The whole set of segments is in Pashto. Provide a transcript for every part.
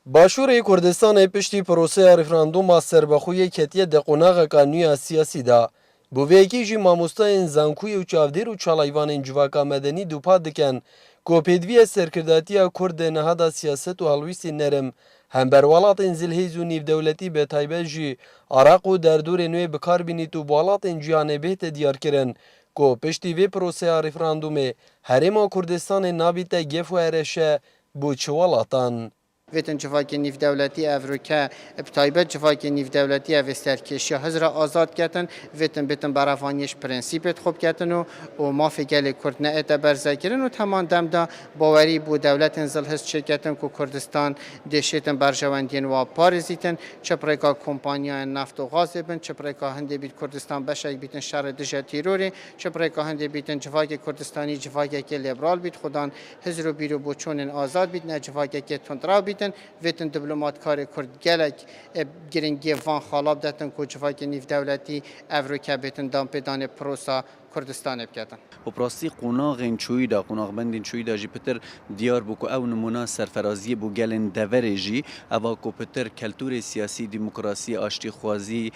باشوری کردستان پشتی پروسه رفراندوم سربخوی کتیه د قوناغ قانونی سیاسی دا بو ویکی جی ماموستای زانکوی و چاودیر و چالایوان جواکا مدنی دوپا دکن کو پیدوی سرکرداتیا کرد نهادا سیاست و هلویسی نرم هم برولات زلهیز و نیو دولتی به تایبه جی عراق و دردور نوی بکار بینید و بالات جیانه بهت دیار کرن کو پشتی وی پروسه رفراندوم هرما کردستان نابیت گف و ارشه بو چوالاتان ویتن جواکی نیف دولتی افریقا بتایبت جواکی نیف دولتی اوسترکشی هزار آزاد کردن ویتن برافانیش پرنسیپت خوب کردن و مافی گل کرد نه اعتبار زکرن و تمام دم دا باوری بود دولت انزل هست شرکتن کو کردستان دشتن برجواندین و پارزیتن چپریکا کمپانیا نفت و غاز بن چپریکا هنده بیت کردستان بشک بیتن شر دژ تیروری چپریکا هنده بیتن جواکی کردستانی جواکی که لیبرال بیت خودان هزار بیرو بچون آزاد بیت نه جواکی که تندرا بیت ویتن دیپلمات کار کرد گلک گرینگی وان خالاب داتن کوچفاکی نیف دولتی افریقا بیتن دام پیدان پروسا کردستان بکردن و براستی قوناغ چوی دا قوناغ بندین چوی دا جی پتر دیار بو که او نمونه سرفرازی بو گلن دوره جی اوا کو پتر کلتور سیاسی دموکراسی آشتی خوازی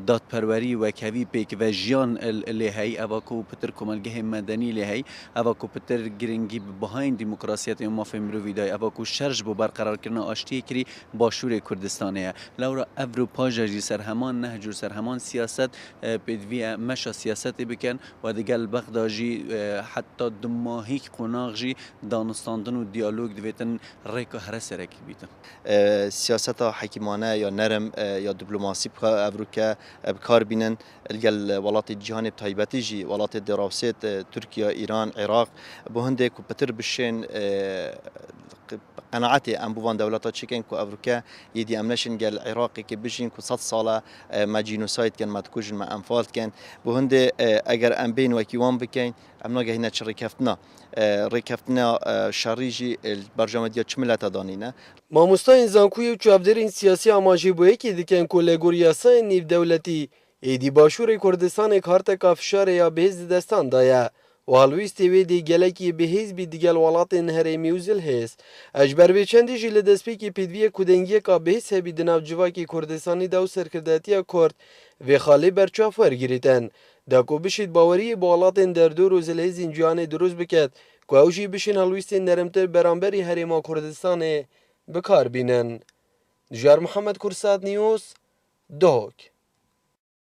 دادپروری و کوی پیک و جیان لهی اوا کو پتر کمالگه مدنی لهی اوا کو پتر گرینگی بهاین دموکراسیت ما فهمرو ویدای اوا کو شرج بو برقرار کردن آشتی کری باشور کردستانه لورا اروپا جی سرهمان نهجور سرهمان سیاست بدوی مشا سیاست بکن و دیگر بغداجی حتی دماهیک قناغ جی دانستاندن و دیالوگ دویتن ریک هر سرک بیتن سیاست حکیمانه یا نرم یا دیپلماسی افریقا بکار بینن الگل ولات جهان تایبتی جی ولات دراوسیت ترکیه ایران عراق بو هنده کو پتر بشین قناعتي ام بوان دولتا تشكين كو افريقيا يدي امنشن قال العراقي كي بيجين كو 100 ساله ما جينوسايد كان ما تكوجن ما انفال كان بوهند اگر ام بين وكيوان بكين ام نوغا هنا ريكفتنا شاريجي البرنامج ديال شملتا دانينا ماموستای زانکوی و چاودرین سیاسی آماجی بو یکی دیکن که لگوریاسای نیو دولتی ایدی باشور کردستان کارت کافشار یا بهز دستان دایا و هلویستی وی دی گلکی بهز بی دیگل ولاتین هرمی و زلهز اجبر به چندی جی لدسپی که پیدوی کدنگی که بهز هبی دناو جواکی کردستانی داو سرکرداتی کرد و خالی برچاف ورگیریتن دا کو بشید باوری با ولاتین در دور و زلهز اینجوان دروز بکد که اوجی بشین هلویستین نرمتر برانبری هرما کردستان بکار بینن. جار محمد کرسات نیوز دوک